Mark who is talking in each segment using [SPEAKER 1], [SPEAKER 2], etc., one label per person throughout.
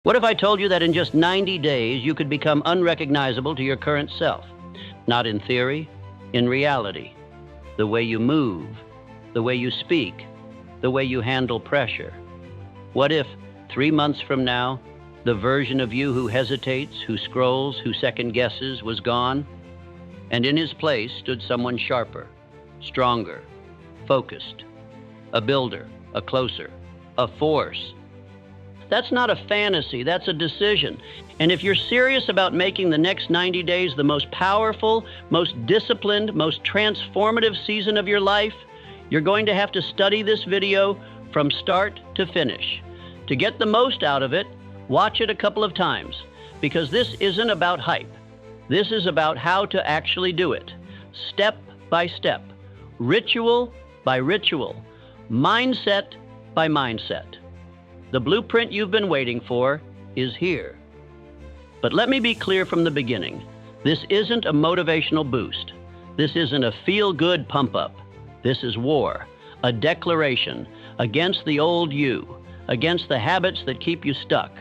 [SPEAKER 1] What if I told you that in just 90 days you could become unrecognizable to your current self? Not in theory, in reality. The way you move, the way you speak, the way you handle pressure. What if, 3 months from now, the version of you who hesitates, who scrolls, who second guesses was gone, and in his place stood someone sharper, stronger, focused, a builder, a closer, a force? That's not a fantasy, that's a decision. And if you're serious about making the next 90 days the most powerful, most disciplined, most transformative season of your life, you're going to have to study this video from start to finish. To get the most out of it, watch it a couple of times, because this isn't about hype. This is about how to actually do it, step by step, ritual by ritual, mindset by mindset. The blueprint you've been waiting for is here. But let me be clear from the beginning. This isn't a motivational boost. This isn't a feel-good pump-up. This is war, a declaration against the old you, against the habits that keep you stuck,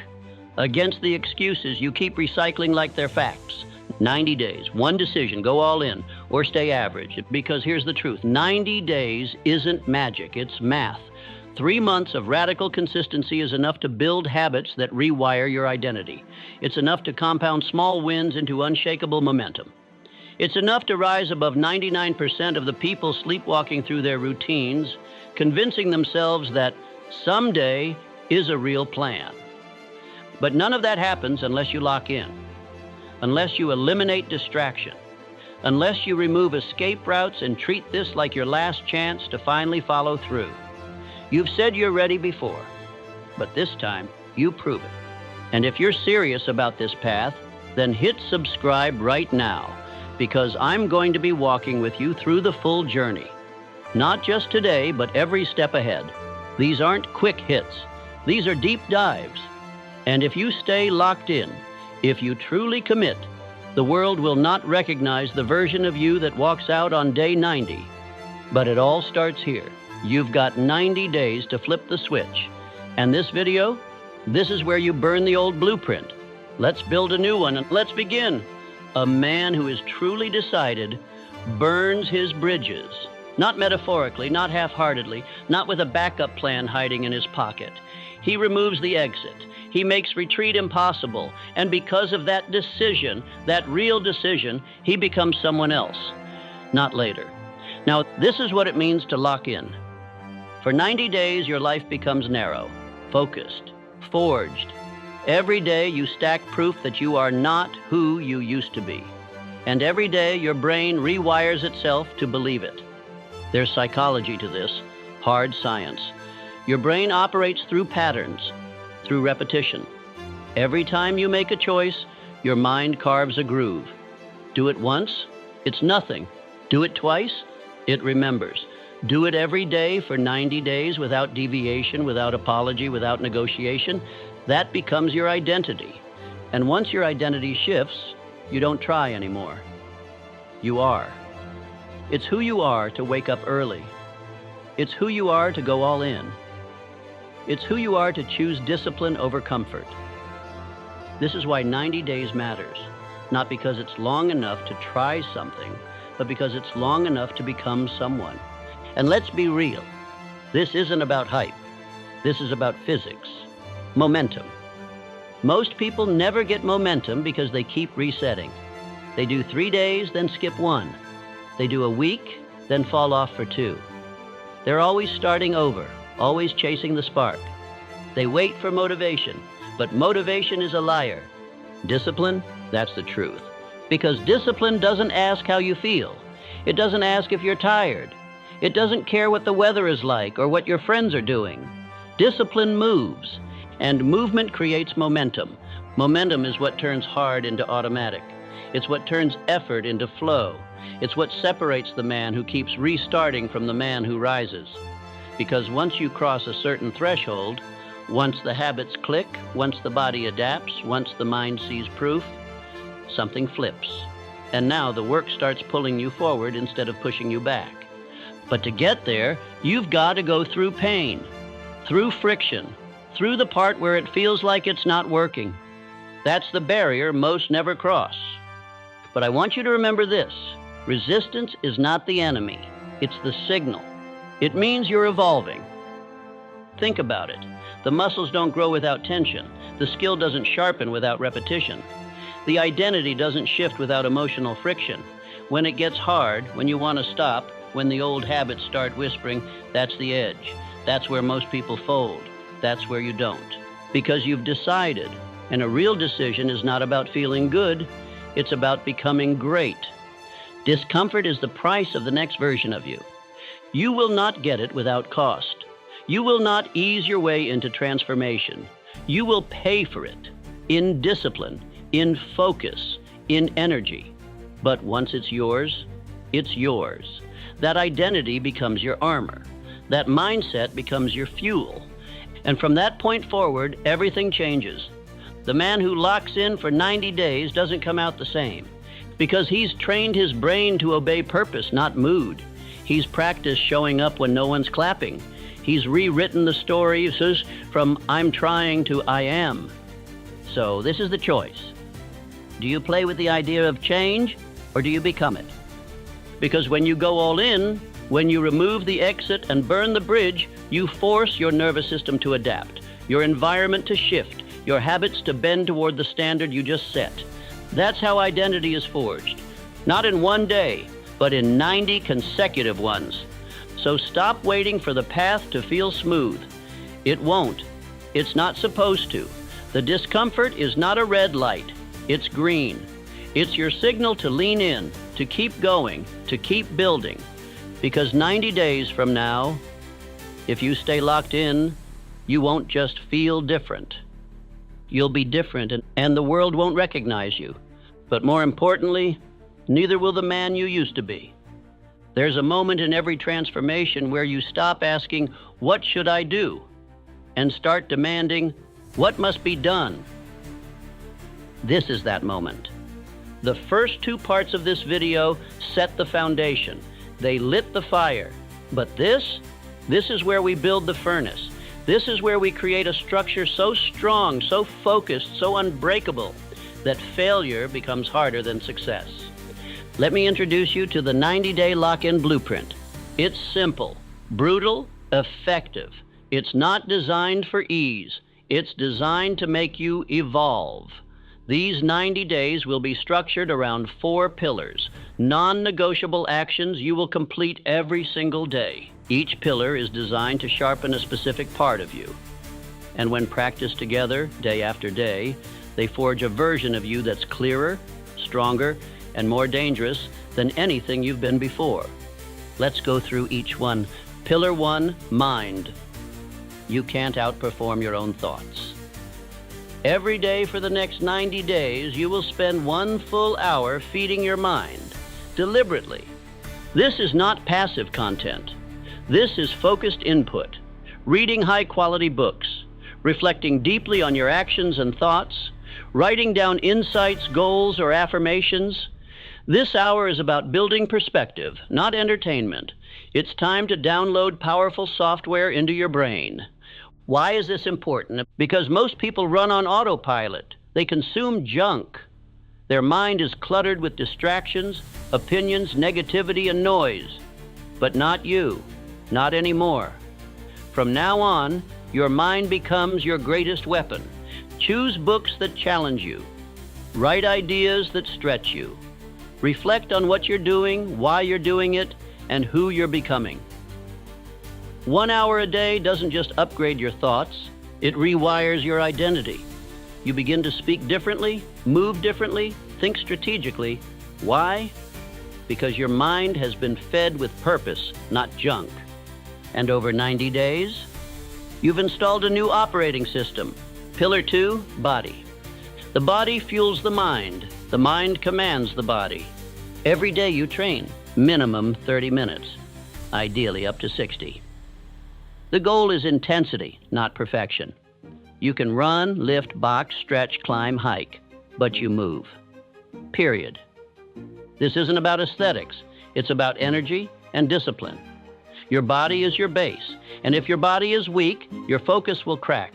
[SPEAKER 1] against the excuses you keep recycling like they're facts. 90 days, one decision, go all in, or stay average. Because here's the truth, 90 days isn't magic, it's math. 3 months of radical consistency is enough to build habits that rewire your identity. It's enough to compound small wins into unshakable momentum. It's enough to rise above 99% of the people sleepwalking through their routines, convincing themselves that someday is a real plan. But none of that happens unless you lock in, unless you eliminate distraction, unless you remove escape routes and treat this like your last chance to finally follow through. You've said you're ready before, but this time you prove it. And if you're serious about this path, then hit subscribe right now, because I'm going to be walking with you through the full journey. Not just today, but every step ahead. These aren't quick hits. These are deep dives. And if you stay locked in, if you truly commit, the world will not recognize the version of you that walks out on day 90. But it all starts here. You've got 90 days to flip the switch. And this video, this is where you burn the old blueprint. Let's build a new one and let's begin. A man who is truly decided burns his bridges. Not metaphorically, not half-heartedly, not with a backup plan hiding in his pocket. He removes the exit. He makes retreat impossible. And because of that decision, that real decision, he becomes someone else. Not later. Now, this is what it means to lock in. For 90 days, your life becomes narrow, focused, forged. Every day, you stack proof that you are not who you used to be. And every day, your brain rewires itself to believe it. There's psychology to this, hard science. Your brain operates through patterns, through repetition. Every time you make a choice, your mind carves a groove. Do it once, it's nothing. Do it twice, it remembers. Do it every day for 90 days without deviation, without apology, without negotiation. That becomes your identity. And once your identity shifts, you don't try anymore. You are. It's who you are to wake up early. It's who you are to go all in. It's who you are to choose discipline over comfort. This is why 90 days matters. Not because it's long enough to try something, but because it's long enough to become someone. And let's be real. This isn't about hype. This is about physics. Momentum. Most people never get momentum because they keep resetting. They do 3 days, then skip 1. They do a week, then fall off for 2. They're always starting over, always chasing the spark. They wait for motivation, but motivation is a liar. Discipline, that's the truth. Because discipline doesn't ask how you feel. It doesn't ask if you're tired. It doesn't care what the weather is like or what your friends are doing. Discipline moves, and movement creates momentum. Momentum is what turns hard into automatic. It's what turns effort into flow. It's what separates the man who keeps restarting from the man who rises. Because once you cross a certain threshold, once the habits click, once the body adapts, once the mind sees proof, something flips. And now the work starts pulling you forward instead of pushing you back. But to get there, you've got to go through pain, through friction, through the part where it feels like it's not working. That's the barrier most never cross. But I want you to remember this: resistance is not the enemy, it's the signal. It means you're evolving. Think about it. The muscles don't grow without tension. The skill doesn't sharpen without repetition. The identity doesn't shift without emotional friction. When it gets hard, when you want to stop, when the old habits start whispering, that's the edge. That's where most people fold. That's where you don't. Because you've decided, and a real decision is not about feeling good, it's about becoming great. Discomfort is the price of the next version of you. You will not get it without cost. You will not ease your way into transformation. You will pay for it in discipline, in focus, in energy. But once it's yours, it's yours. That identity becomes your armor. That mindset becomes your fuel. And from that point forward, everything changes. The man who locks in for 90 days doesn't come out the same, because he's trained his brain to obey purpose, not mood. He's practiced showing up when no one's clapping. He's rewritten the story from I'm trying to I am. So this is the choice. Do you play with the idea of change, or do you become it? Because when you go all in, when you remove the exit and burn the bridge, you force your nervous system to adapt, your environment to shift, your habits to bend toward the standard you just set. That's how identity is forged. Not in one day, but in 90 consecutive ones. So stop waiting for the path to feel smooth. It won't. It's not supposed to. The discomfort is not a red light. It's green. It's your signal to lean in, to keep going, to keep building. Because 90 days from now, if you stay locked in, you won't just feel different. You'll be different, and the world won't recognize you. But more importantly, neither will the man you used to be. There's a moment in every transformation where you stop asking, "What should I do?" and start demanding, "What must be done?" This is that moment. The first two parts of this video set the foundation. They lit the fire. But this is where we build the furnace. This is where we create a structure so strong, so focused, so unbreakable, that failure becomes harder than success. Let me introduce you to the 90-day lock-in blueprint. It's simple, brutal, effective. It's not designed for ease. It's designed to make you evolve. These 90 days will be structured around 4 pillars, non-negotiable actions you will complete every single day. Each pillar is designed to sharpen a specific part of you. And when practiced together, day after day, they forge a version of you that's clearer, stronger, and more dangerous than anything you've been before. Let's go through each one. Pillar 1, mind. You can't outperform your own thoughts. Every day for the next 90 days, you will spend 1 full hour feeding your mind, deliberately. This is not passive content. This is focused input. Reading high-quality books, reflecting deeply on your actions and thoughts, writing down insights, goals, or affirmations. This hour is about building perspective, not entertainment. It's time to download powerful software into your brain. Why is this important? Because most people run on autopilot. They consume junk. Their mind is cluttered with distractions, opinions, negativity, and noise. But not you. Not anymore. From now on, your mind becomes your greatest weapon. Choose books that challenge you. Write ideas that stretch you. Reflect on what you're doing, why you're doing it, and who you're becoming. 1 hour a day doesn't just upgrade your thoughts, it rewires your identity. You begin to speak differently, move differently, think strategically. Why? Because your mind has been fed with purpose, not junk. And over 90 days, you've installed a new operating system. Pillar 2, body. The body fuels the mind commands the body. Every day you train, minimum 30 minutes, ideally up to 60. The goal is intensity, not perfection. You can run, lift, box, stretch, climb, hike, but you move. Period. This isn't about aesthetics. It's about energy and discipline. Your body is your base, and if your body is weak, your focus will crack.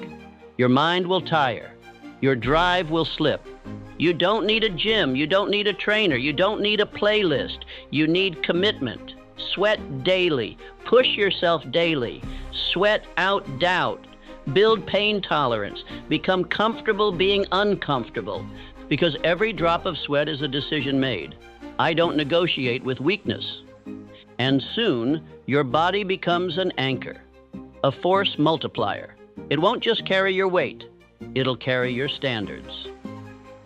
[SPEAKER 1] Your mind will tire. Your drive will slip. You don't need a gym. You don't need a trainer. You don't need a playlist. You need commitment. Sweat daily. Push yourself daily. Sweat out doubt. Build pain tolerance. Become comfortable being uncomfortable. Because every drop of sweat is a decision made. I don't negotiate with weakness. And soon, your body becomes an anchor, a force multiplier. It won't just carry your weight. It'll carry your standards.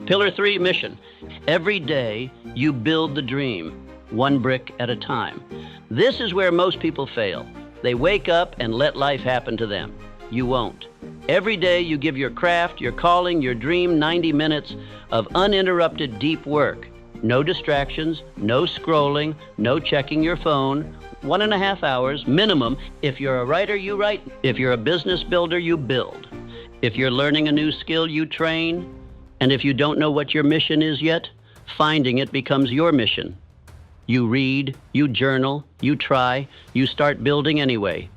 [SPEAKER 1] Pillar 3, mission. Every day, you build the dream, one brick at a time. This is where most people fail. They wake up and let life happen to them. You won't. Every day, you give your craft, your calling, your dream 90 minutes of uninterrupted deep work. No distractions, no scrolling, no checking your phone. 1.5 hours minimum. If you're a writer, you write. If you're a business builder, you build. If you're learning a new skill, you train. And if you don't know what your mission is yet, finding it becomes your mission. You read, you journal, you try, you start building anyway.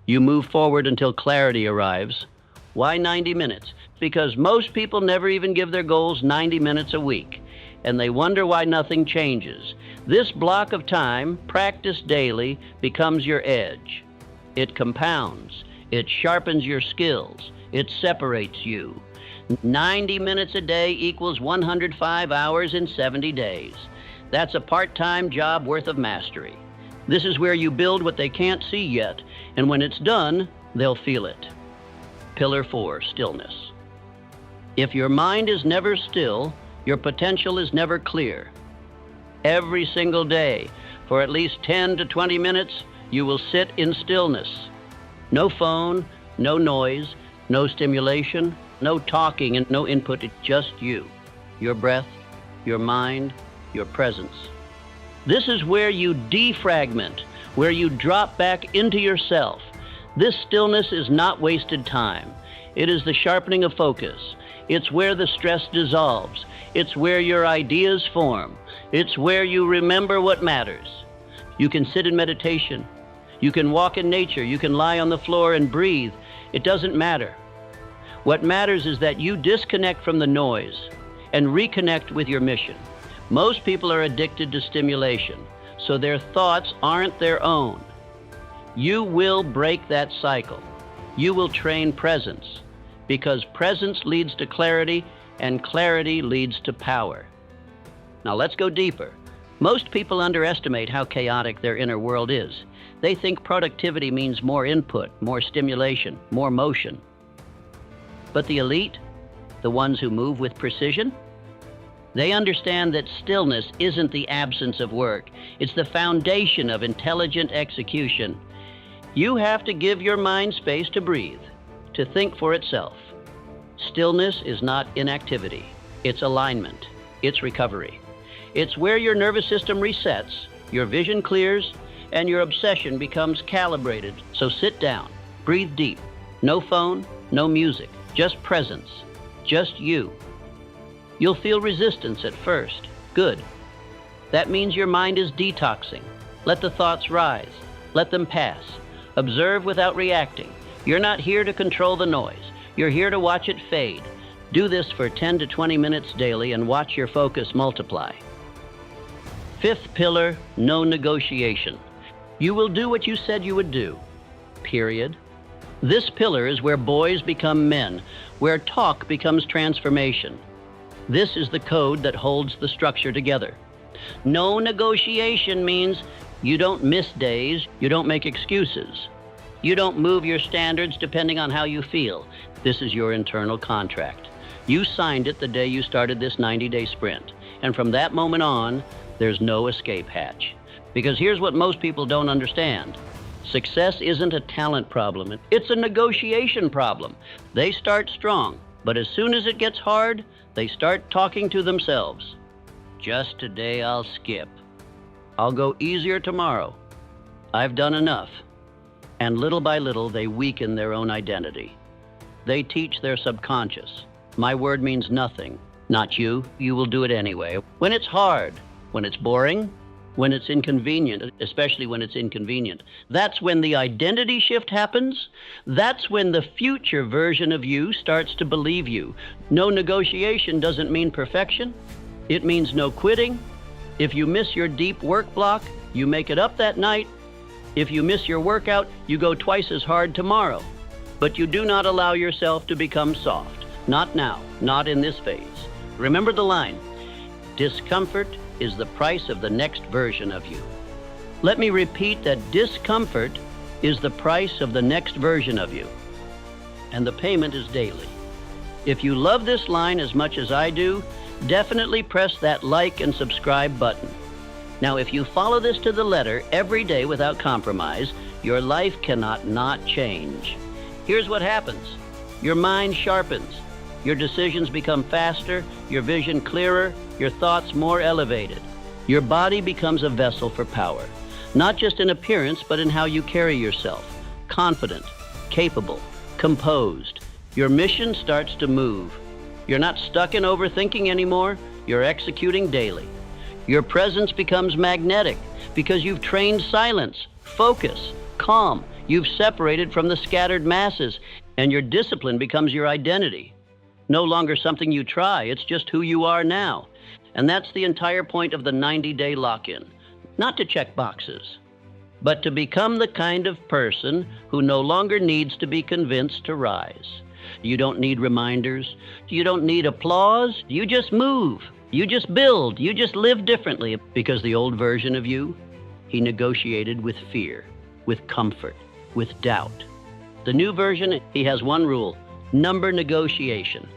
[SPEAKER 1] You move forward until clarity arrives. Why 90 minutes? Because most people never even give their goals 90 minutes a week, and they wonder why nothing changes. This block of time, practiced daily, becomes your edge. It compounds. It sharpens your skills. It separates you. 90 minutes a day equals 105 hours in 70 days. That's a part-time job worth of mastery. This is where you build what they can't see yet, and when it's done, they'll feel it. Pillar 4, stillness. If your mind is never still, your potential is never clear. Every single day, for at least 10 to 20 minutes, you will sit in stillness. No phone, no noise, no stimulation, no talking and no input, it's just you, your breath, your mind, your presence. This is where you defragment, where you drop back into yourself. This stillness is not wasted time. It is the sharpening of focus. It's where the stress dissolves. It's where your ideas form. It's where you remember what matters. You can sit in meditation. You can walk in nature. You can lie on the floor and breathe. It doesn't matter. What matters is that you disconnect from the noise and reconnect with your mission. Most people are addicted to stimulation, so their thoughts aren't their own. You will break that cycle. You will train presence, because presence leads to clarity, and clarity leads to power. Now let's go deeper. Most people underestimate how chaotic their inner world is. They think productivity means more input, more stimulation, more motion. But the elite, the ones who move with precision, they understand that stillness isn't the absence of work. It's the foundation of intelligent execution. You have to give your mind space to breathe, to think for itself. Stillness is not inactivity. It's alignment. It's recovery. It's where your nervous system resets, your vision clears, and your obsession becomes calibrated. So sit down, breathe deep. No phone, no music, just presence, just you. You'll feel resistance at first. Good. That means your mind is detoxing. Let the thoughts rise. Let them pass. Observe without reacting. You're not here to control the noise. You're here to watch it fade. Do this for 10 to 20 minutes daily and watch your focus multiply. 5th pillar, no negotiation. You will do what you said you would do. Period. This pillar is where boys become men, where talk becomes transformation. This is the code that holds the structure together. No negotiation means you don't miss days, you don't make excuses. You don't move your standards depending on how you feel. This is your internal contract. You signed it the day you started this 90-day sprint. And from that moment on, there's no escape hatch. Because here's what most people don't understand. Success isn't a talent problem. It's a negotiation problem. They start strong, but as soon as it gets hard, they start talking to themselves. Just today I'll skip. I'll go easier tomorrow. I've done enough. And little by little, they weaken their own identity. They teach their subconscious. My word means nothing. Not you. You will do it anyway. When it's hard, when it's boring, when it's inconvenient, especially when it's inconvenient. That's when the identity shift happens. That's when the future version of you starts to believe you. No negotiation doesn't mean perfection. It means no quitting. If you miss your deep work block, you make it up that night. If you miss your workout, you go twice as hard tomorrow. But you do not allow yourself to become soft. Not now, not in this phase. Remember the line, discomfort is the price of the next version of you. Let me repeat that discomfort is the price of the next version of you. And the payment is daily. If you love this line as much as I do, definitely press that like and subscribe button. Now, if you follow this to the letter every day without compromise, your life cannot not change. Here's what happens. Your mind sharpens. Your decisions become faster, your vision clearer, your thoughts more elevated. Your body becomes a vessel for power, not just in appearance, but in how you carry yourself. Confident, capable, composed. Your mission starts to move. You're not stuck in overthinking anymore, you're executing daily. Your presence becomes magnetic because you've trained silence, focus, calm. You've separated from the scattered masses, and your discipline becomes your identity. No longer something you try, it's just who you are now. And that's the entire point of the 90-day lock-in. Not to check boxes, but to become the kind of person who no longer needs to be convinced to rise. You don't need reminders. You don't need applause. You just move. You just build. You just live differently. Because the old version of you, he negotiated with fear, with comfort, with doubt. The new version, he has one rule, number negotiation.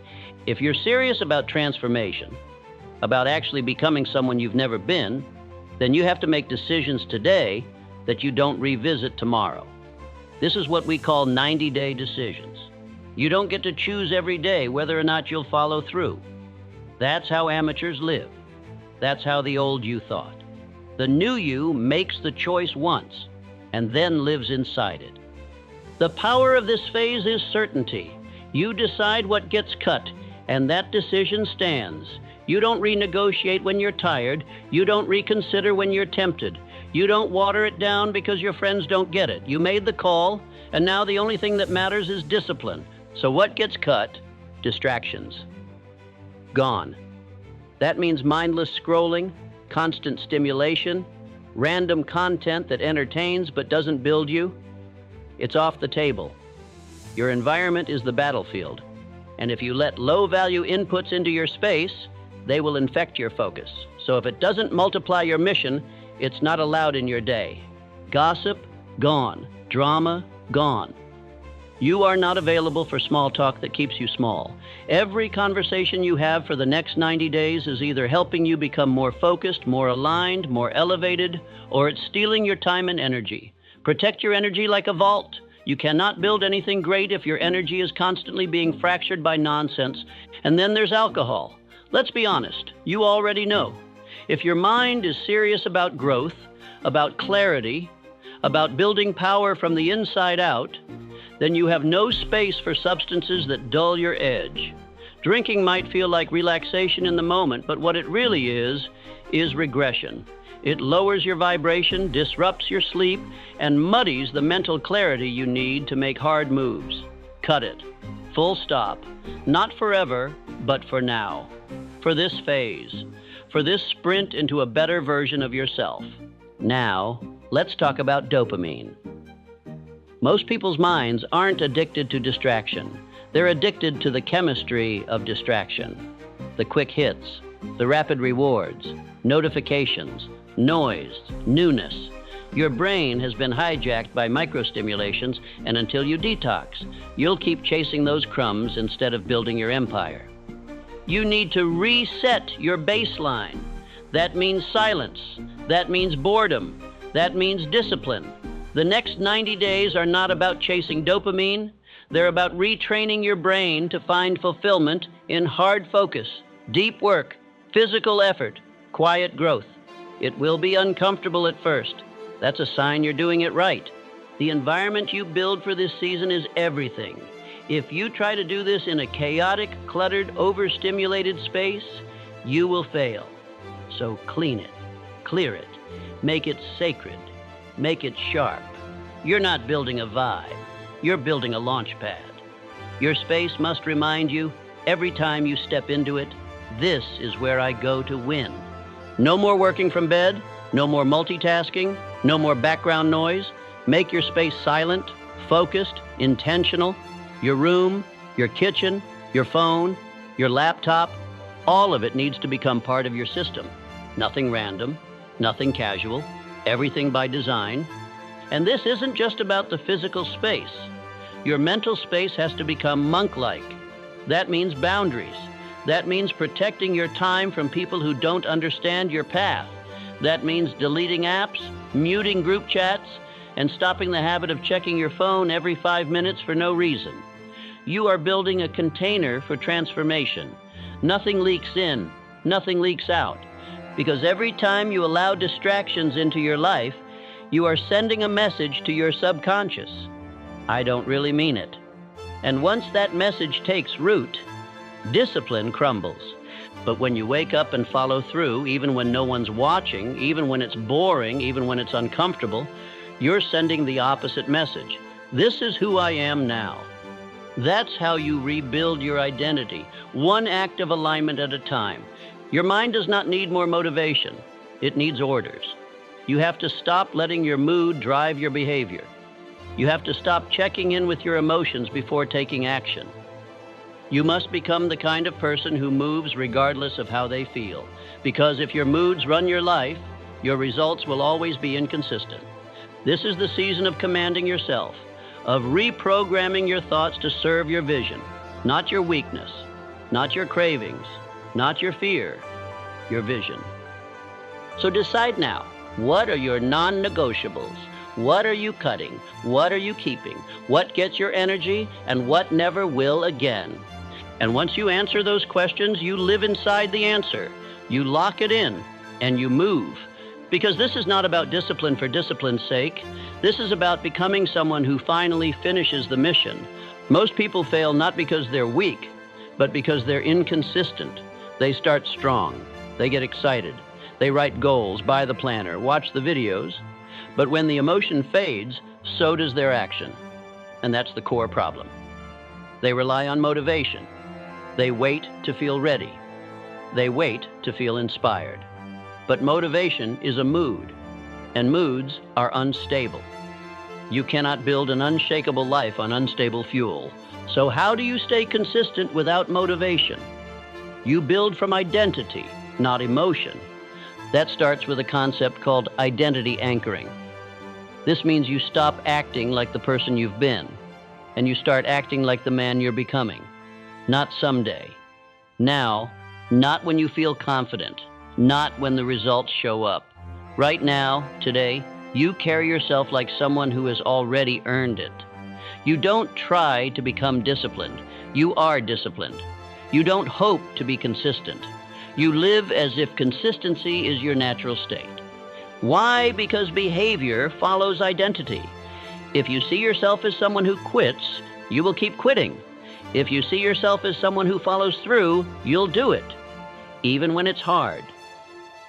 [SPEAKER 1] If you're serious about transformation, about actually becoming someone you've never been, then you have to make decisions today that you don't revisit tomorrow. This is what we call 90-day decisions. You don't get to choose every day whether or not you'll follow through. That's how amateurs live. That's how the old you thought. The new you makes the choice once and then lives inside it. The power of this phase is certainty. You decide what gets cut, and that decision stands. You don't renegotiate when you're tired. You don't reconsider when you're tempted. You don't water it down because your friends don't get it. You made the call, and now the only thing that matters is discipline. So what gets cut? Distractions. Gone. That means mindless scrolling, constant stimulation, random content that entertains but doesn't build you. It's off the table. Your environment is the battlefield. And if you let low-value inputs into your space, they will infect your focus. So if it doesn't multiply your mission, it's not allowed in your day. Gossip, gone. Drama, gone. You are not available for small talk that keeps you small. Every conversation you have for the next 90 days is either helping you become more focused, more aligned, more elevated, or it's stealing your time and energy. Protect your energy like a vault. You cannot build anything great if your energy is constantly being fractured by nonsense. And then there's alcohol. Let's be honest, you already know. If your mind is serious about growth, about clarity, about building power from the inside out, then you have no space for substances that dull your edge. Drinking might feel like relaxation in the moment, but what it really is regression. It lowers your vibration, disrupts your sleep, and muddies the mental clarity you need to make hard moves. Cut it. Full stop. Not forever, but for now. For this phase. For this sprint into a better version of yourself. Now, let's talk about dopamine. Most people's minds aren't addicted to distraction. They're addicted to the chemistry of distraction. The quick hits, the rapid rewards, notifications, noise, newness. Your brain has been hijacked by microstimulations, and until you detox, you'll keep chasing those crumbs instead of building your empire. You need to reset your baseline. That means silence. That means boredom. That means discipline. The next 90 days are not about chasing dopamine. They're about retraining your brain to find fulfillment in hard focus, deep work, physical effort, quiet growth. It will be uncomfortable at first. That's a sign you're doing it right. The environment you build for this season is everything. If you try to do this in a chaotic, cluttered, overstimulated space, you will fail. So clean it. Clear it. Make it sacred. Make it sharp. You're not building a vibe. You're building a launch pad. Your space must remind you, every time you step into it, this is where I go to win. No more working from bed, no more multitasking, no more background noise. Make your space silent, focused, intentional. Your room, your kitchen, your phone, your laptop, all of it needs to become part of your system. Nothing random, nothing casual, everything by design. And this isn't just about the physical space. Your mental space has to become monk-like. That means boundaries. That means protecting your time from people who don't understand your path. That means deleting apps, muting group chats, and stopping the habit of checking your phone every 5 minutes for no reason. You are building a container for transformation. Nothing leaks in, nothing leaks out. Because every time you allow distractions into your life, you are sending a message to your subconscious. I don't really mean it. And once that message takes root, discipline crumbles. But when you wake up and follow through, even when no one's watching, even when it's boring, even when it's uncomfortable, you're sending the opposite message. This is who I am now. That's how you rebuild your identity, one act of alignment at a time. Your mind does not need more motivation. It needs orders. You have to stop letting your mood drive your behavior. You have to stop checking in with your emotions before taking action. You must become the kind of person who moves regardless of how they feel. Because if your moods run your life, your results will always be inconsistent. This is the season of commanding yourself, of reprogramming your thoughts to serve your vision, not your weakness, not your cravings, not your fear, your vision. So decide now, what are your non-negotiables? What are you cutting? What are you keeping? What gets your energy and what never will again? And once you answer those questions, you live inside the answer. You lock it in and you move. Because this is not about discipline for discipline's sake. This is about becoming someone who finally finishes the mission. Most people fail not because they're weak, but because they're inconsistent. They start strong. They get excited. They write goals, buy the planner, watch the videos. But when the emotion fades, so does their action. And that's the core problem. They rely on motivation. They wait to feel ready. They wait to feel inspired. But motivation is a mood, and moods are unstable. You cannot build an unshakable life on unstable fuel. So how do you stay consistent without motivation? You build from identity, not emotion. That starts with a concept called identity anchoring. This means you stop acting like the person you've been, and you start acting like the man you're becoming. Not someday. Now, not when you feel confident. Not when the results show up. Right now, today, you carry yourself like someone who has already earned it. You don't try to become disciplined. You are disciplined. You don't hope to be consistent. You live as if consistency is your natural state. Why? Because behavior follows identity. If you see yourself as someone who quits, you will keep quitting. If you see yourself as someone who follows through, you'll do it, even when it's hard.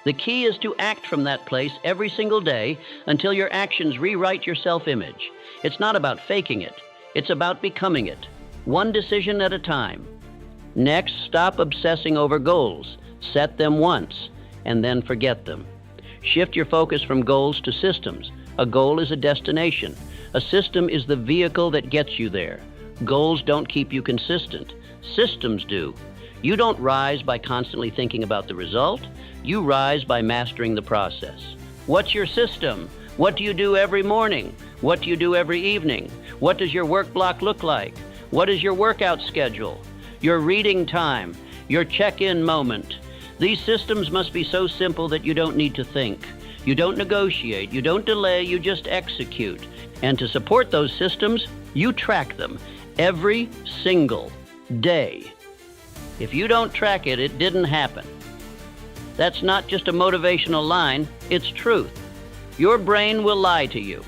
[SPEAKER 1] The key is to act from that place every single day until your actions rewrite your self-image. It's not about faking it. It's about becoming it, one decision at a time. Next, stop obsessing over goals. Set them once, and then forget them. Shift your focus from goals to systems. A goal is a destination. A system is the vehicle that gets you there. Goals don't keep you consistent. Systems do. You don't rise by constantly thinking about the result. You rise by mastering the process. What's your system? What do you do every morning? What do you do every evening? What does your work block look like? What is your workout schedule? Your reading time? Your check-in moment? These systems must be so simple that you don't need to think. You don't negotiate. You don't delay. You just execute. And to support those systems, you track them every single day. If you don't track it, it didn't happen. That's not just a motivational line, it's truth. Your brain will lie to you.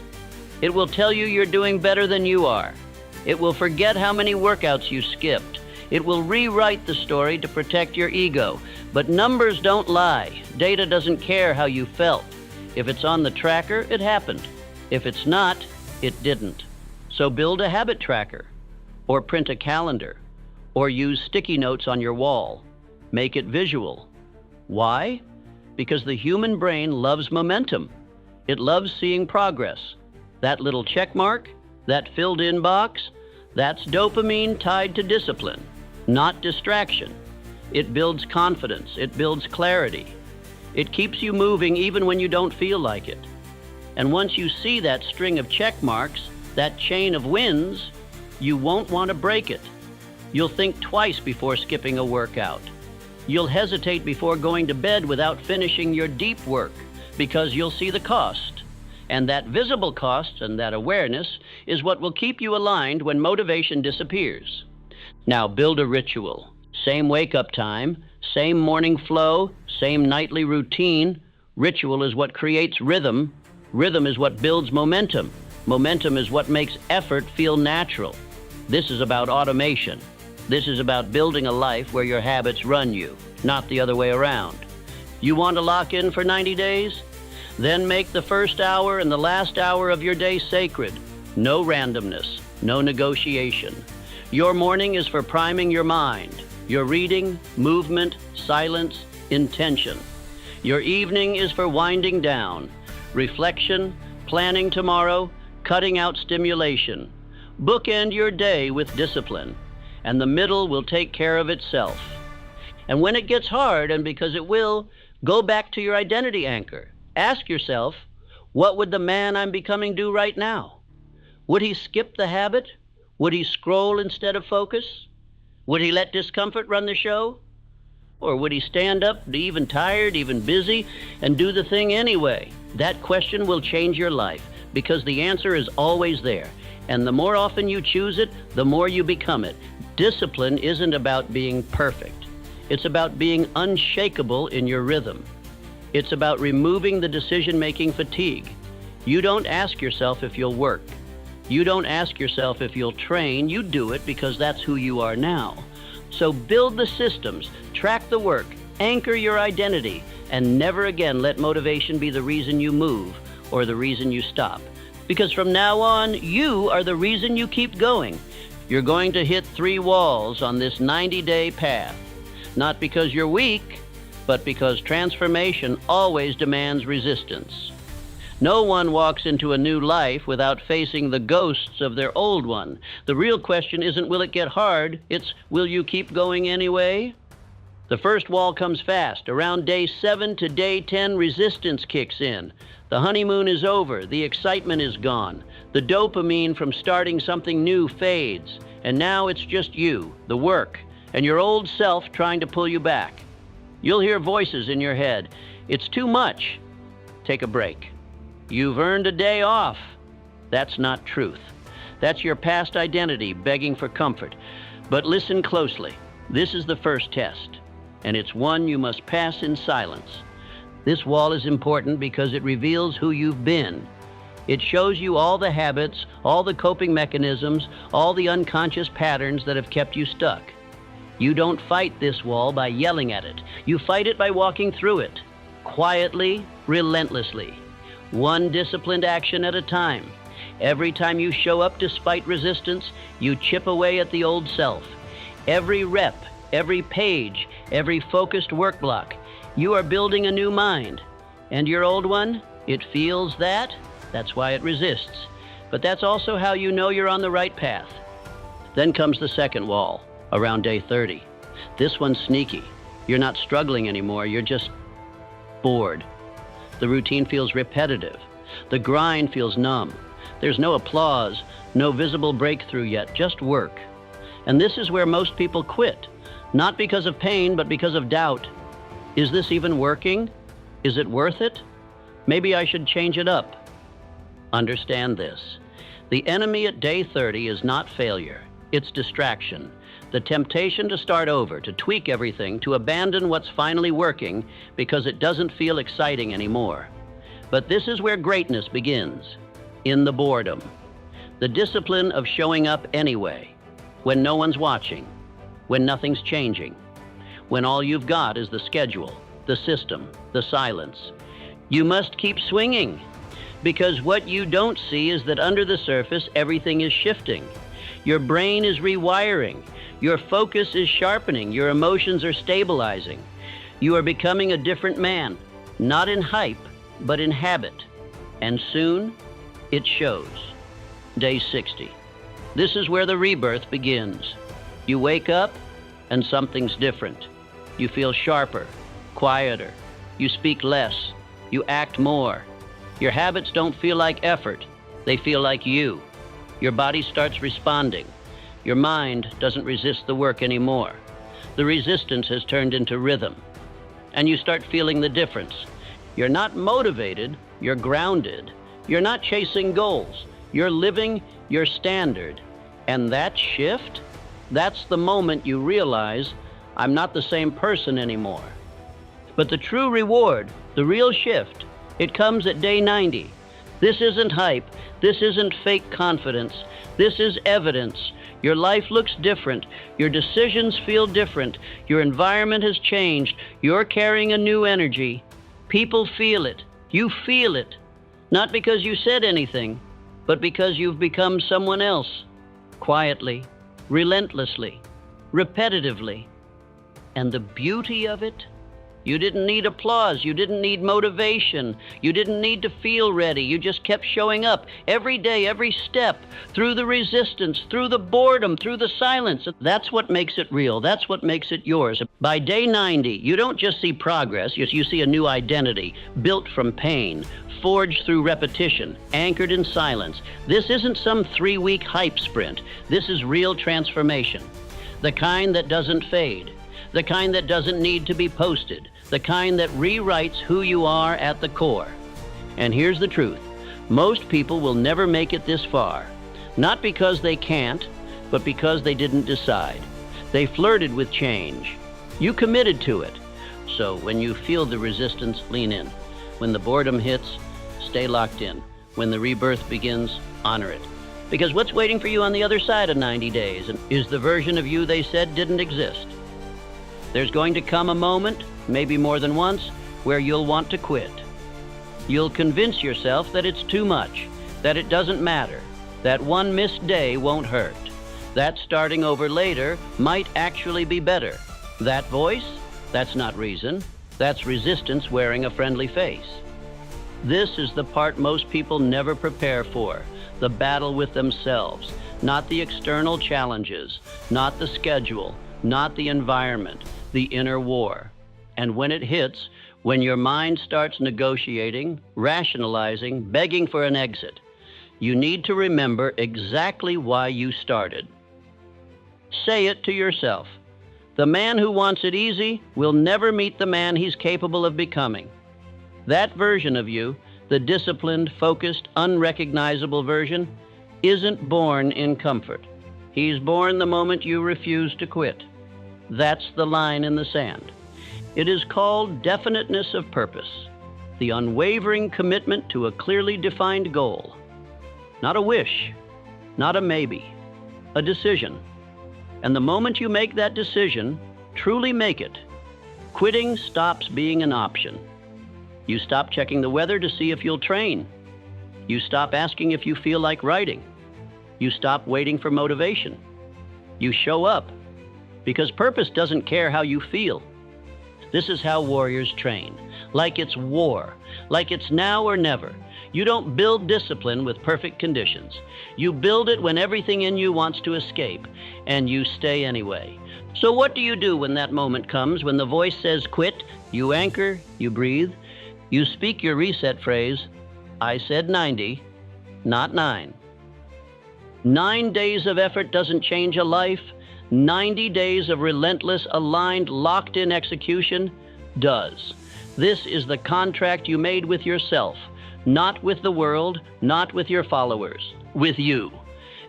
[SPEAKER 1] It will tell you you're doing better than you are. It will forget how many workouts you skipped. It will rewrite the story to protect your ego. But numbers don't lie. Data doesn't care how you felt. If it's on the tracker, it happened. If it's not, it didn't. So build a habit tracker, or print a calendar, or use sticky notes on your wall. Make it visual. Why? Because the human brain loves momentum. It loves seeing progress. That little check mark, that filled-in box, that's dopamine tied to discipline, not distraction. It builds confidence. It builds clarity. It keeps you moving even when you don't feel like it. And once you see that string of check marks, that chain of wins, you won't want to break it. You'll think twice before skipping a workout. You'll hesitate before going to bed without finishing your deep work because you'll see the cost. And that visible cost and that awareness is what will keep you aligned when motivation disappears. Now build a ritual. Same wake-up time, same morning flow, same nightly routine. Ritual is what creates rhythm. Rhythm is what builds momentum. Momentum is what makes effort feel natural. This is about automation. This is about building a life where your habits run you, not the other way around. You want to lock in for 90 days? Then make the first hour and the last hour of your day sacred. No randomness, no negotiation. Your morning is for priming your mind. Your reading, movement, silence, intention. Your evening is for winding down. Reflection, planning tomorrow, cutting out stimulation. Bookend your day with discipline, and the middle will take care of itself. And when it gets hard, and because it will, go back to your identity anchor. Ask yourself, what would the man I'm becoming do right now? Would he skip the habit? Would he scroll instead of focus? Would he let discomfort run the show? Or would he stand up, be even tired, even busy, and do the thing anyway? That question will change your life, because the answer is always there. And the more often you choose it, the more you become it. Discipline isn't about being perfect. It's about being unshakable in your rhythm. It's about removing the decision-making fatigue. You don't ask yourself if you'll work. You don't ask yourself if you'll train. You do it because that's who you are now. So build the systems, track the work, anchor your identity, and never again let motivation be the reason you move or the reason you stop. Because from now on, you are the reason you keep going. You're going to hit 3 walls on this 90-day path. Not because you're weak, but because transformation always demands resistance. No one walks into a new life without facing the ghosts of their old one. The real question isn't will it get hard, it's will you keep going anyway? The first wall comes fast. Around day 7 to day 10, resistance kicks in. The honeymoon is over, the excitement is gone. The dopamine from starting something new fades. And now it's just you, the work, and your old self trying to pull you back. You'll hear voices in your head. It's too much. Take a break. You've earned a day off. That's not truth. That's your past identity begging for comfort. But listen closely. This is the first test, and it's one you must pass in silence. This wall is important because it reveals who you've been. It shows you all the habits, all the coping mechanisms, all the unconscious patterns that have kept you stuck. You don't fight this wall by yelling at it. You fight it by walking through it, quietly, relentlessly, one disciplined action at a time. Every time you show up despite resistance, you chip away at the old self. Every rep, every page, every focused work block, you are building a new mind. And your old one, it feels that. That's why it resists. But that's also how you know you're on the right path. Then comes the second wall, around day 30. This one's sneaky. You're not struggling anymore, you're just bored. The routine feels repetitive. The grind feels numb. There's no applause, no visible breakthrough yet, just work. And this is where most people quit, not because of pain, but because of doubt. Is this even working? Is it worth it? Maybe I should change it up. Understand this. The enemy at day 30 is not failure. It's distraction. The temptation to start over, to tweak everything, to abandon what's finally working because it doesn't feel exciting anymore. But this is where greatness begins, in the boredom. The discipline of showing up anyway, when no one's watching, when nothing's changing, when all you've got is the schedule, the system, the silence. You must keep swinging, because what you don't see is that under the surface, everything is shifting. Your brain is rewiring. Your focus is sharpening. Your emotions are stabilizing. You are becoming a different man, not in hype, but in habit. And soon, it shows. Day 60. This is where the rebirth begins. You wake up, and something's different. You feel sharper, quieter. You speak less. You act more. Your habits don't feel like effort. They feel like you. Your body starts responding. Your mind doesn't resist the work anymore. The resistance has turned into rhythm. And you start feeling the difference. You're not motivated, you're grounded. You're not chasing goals. You're living your standard. And that shift, that's the moment you realize, I'm not the same person anymore. But the true reward, the real shift, it comes at day 90. This isn't hype. This isn't fake confidence. This is evidence. Your life looks different. Your decisions feel different. Your environment has changed. You're carrying a new energy. People feel it. You feel it. Not because you said anything, but because you've become someone else. Quietly, relentlessly, repetitively. And the beauty of it? You didn't need applause. You didn't need motivation. You didn't need to feel ready. You just kept showing up every day, every step, through the resistance, through the boredom, through the silence. That's what makes it real. That's what makes it yours. By day 90, you don't just see progress. You see a new identity, built from pain, forged through repetition, anchored in silence. This isn't some 3-week hype sprint. This is real transformation. The kind that doesn't fade. The kind that doesn't need to be posted. The kind that rewrites who you are at the core. And here's the truth. Most people will never make it this far. Not because they can't, but because they didn't decide. They flirted with change. You committed to it. So when you feel the resistance, lean in. When the boredom hits, stay locked in. When the rebirth begins, honor it. Because what's waiting for you on the other side of 90 days is the version of you they said didn't exist. There's going to come a moment, maybe more than once, where you'll want to quit. You'll convince yourself that it's too much, that it doesn't matter, that one missed day won't hurt, that starting over later might actually be better. That voice? That's not reason. That's resistance wearing a friendly face. This is the part most people never prepare for, the battle with themselves, not the external challenges, not the schedule, not the environment, the inner war. And when it hits, when your mind starts negotiating, rationalizing, begging for an exit, you need to remember exactly why you started. Say it to yourself. The man who wants it easy will never meet the man he's capable of becoming. That version of you, the disciplined, focused, unrecognizable version, isn't born in comfort. He's born the moment you refuse to quit. That's the line in the sand. It is called definiteness of purpose, the unwavering commitment to a clearly defined goal. Not a wish, not a maybe, a decision. And the moment you make that decision, truly make it, quitting stops being an option. You stop checking the weather to see if you'll train. You stop asking if you feel like writing. You stop waiting for motivation. You show up. Because purpose doesn't care how you feel. This is how warriors train. Like it's war. Like it's now or never. You don't build discipline with perfect conditions. You build it when everything in you wants to escape, and you stay anyway. So what do you do when that moment comes, when the voice says quit? You anchor, you breathe, you speak your reset phrase, I said 90, not 9. 9 days of effort doesn't change a life. 90 days of relentless, aligned, locked-in execution does. This is the contract you made with yourself, not with the world, not with your followers, with you.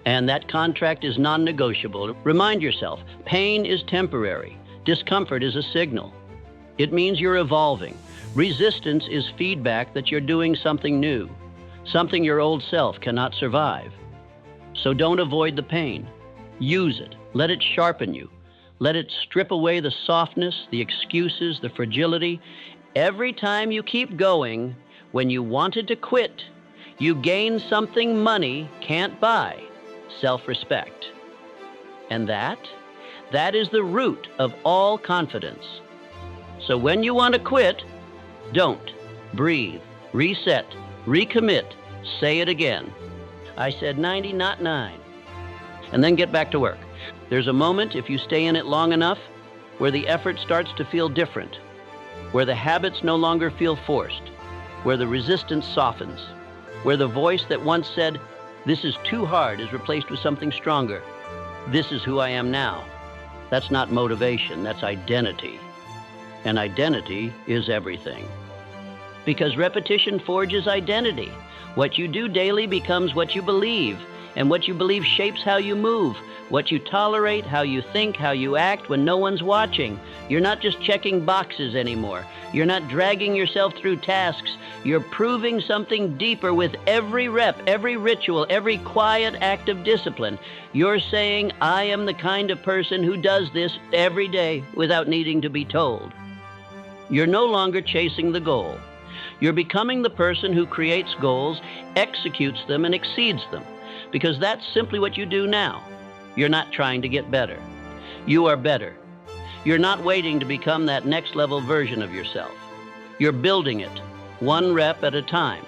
[SPEAKER 1] And that contract is non-negotiable. Remind yourself, pain is temporary. Discomfort is a signal. It means you're evolving. Resistance is feedback that you're doing something new, something your old self cannot survive. So don't avoid the pain. Use it. Let it sharpen you. Let it strip away the softness, the excuses, the fragility. Every time you keep going, when you wanted to quit, you gain something money can't buy: self-respect. And that is the root of all confidence. So when you want to quit, don't. Breathe, reset, recommit, say it again. I said 90, not 9. And then get back to work. There's a moment, if you stay in it long enough, where the effort starts to feel different, where the habits no longer feel forced, where the resistance softens, where the voice that once said, "This is too hard," is replaced with something stronger. "This is who I am now." That's not motivation, that's identity. And identity is everything. Because repetition forges identity. What you do daily becomes what you believe, and what you believe shapes how you move, what you tolerate, how you think, how you act when no one's watching. You're not just checking boxes anymore. You're not dragging yourself through tasks. You're proving something deeper with every rep, every ritual, every quiet act of discipline. You're saying, "I am the kind of person who does this every day without needing to be told." You're no longer chasing the goal. You're becoming the person who creates goals, executes them, and exceeds them. Because that's simply what you do now. You're not trying to get better. You are better. You're not waiting to become that next level version of yourself. You're building it, one rep at a time.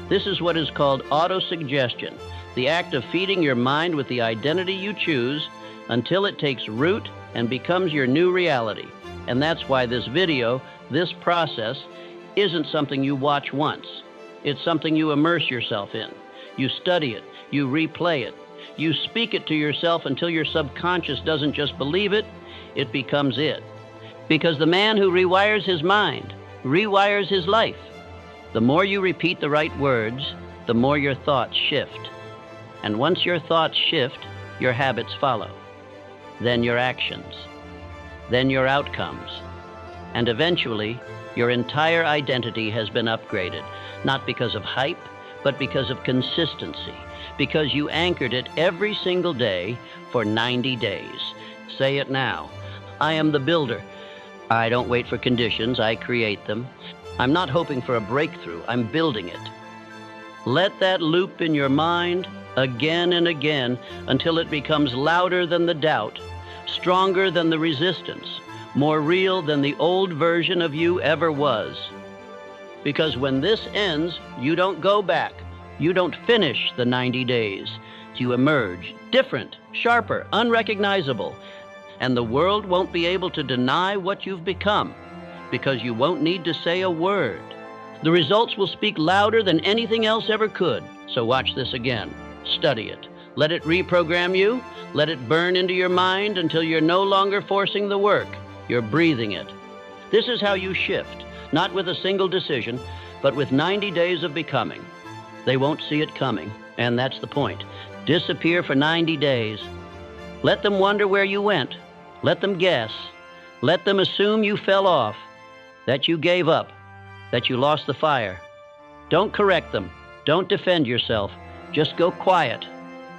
[SPEAKER 1] This is what is called autosuggestion, the act of feeding your mind with the identity you choose until it takes root and becomes your new reality. And that's why this video, this process, isn't something you watch once. It's something you immerse yourself in. You study it, you replay it, you speak it to yourself until your subconscious doesn't just believe it, it becomes it. Because the man who rewires his mind rewires his life. The more you repeat the right words, the more your thoughts shift. And once your thoughts shift, your habits follow. Then your actions. Then your outcomes. And eventually, your entire identity has been upgraded, not because of hype, but because of consistency, because you anchored it every single day for 90 days. Say it now. I am the builder. I don't wait for conditions, I create them. I'm not hoping for a breakthrough, I'm building it. Let that loop in your mind again and again until it becomes louder than the doubt, stronger than the resistance, more real than the old version of you ever was. Because when this ends, you don't go back. You don't finish the 90 days. You emerge different, sharper, unrecognizable. And the world won't be able to deny what you've become because you won't need to say a word. The results will speak louder than anything else ever could. So watch this again. Study it. Let it reprogram you. Let it burn into your mind until you're no longer forcing the work. You're breathing it. This is how you shift. Not with a single decision, but with 90 days of becoming. They won't see it coming, and that's the point. Disappear for 90 days. Let them wonder where you went. Let them guess. Let them assume you fell off, that you gave up, that you lost the fire. Don't correct them. Don't defend yourself. Just go quiet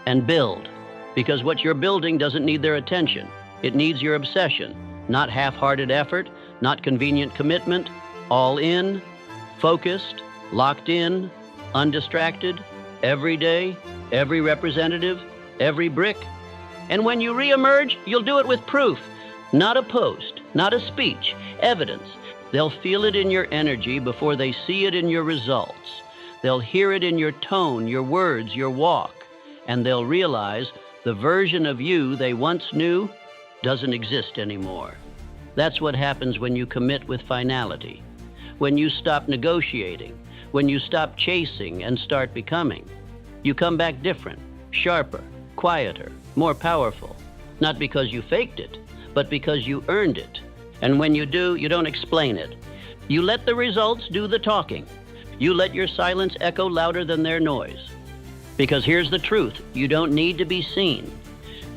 [SPEAKER 1] and build, because what you're building doesn't need their attention. It needs your obsession, not half-hearted effort, not convenient commitment. All in, focused, locked in, undistracted, every day, every representative, every brick. And when you reemerge, you'll do it with proof, not a post, not a speech, evidence. They'll feel it in your energy before they see it in your results. They'll hear it in your tone, your words, your walk, and they'll realize the version of you they once knew doesn't exist anymore. That's what happens when you commit with finality. When you stop negotiating, when you stop chasing and start becoming, you come back different, sharper, quieter, more powerful, not because you faked it, but because you earned it. And when you do, you don't explain it. You let the results do the talking. You let your silence echo louder than their noise. Because here's the truth, you don't need to be seen.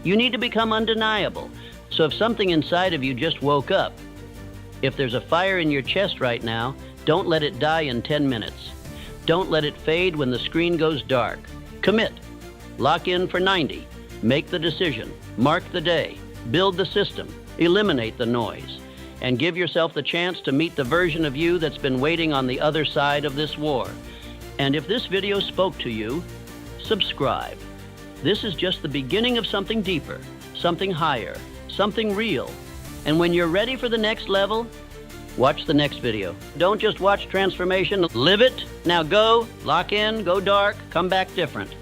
[SPEAKER 1] You need to become undeniable. So if something inside of you just woke up, if there's a fire in your chest right now, don't let it die in 10 minutes. Don't let it fade when the screen goes dark. Commit. Lock in for 90. Make the decision. Mark the day. Build the system. Eliminate the noise and give yourself the chance to meet the version of you that's been waiting on the other side of this war. And if this video spoke to you, subscribe. This is just the beginning of something deeper, something higher, something real. And when you're ready for the next level, watch the next video. Don't just watch transformation, live it. Now go, lock in, go dark, come back different.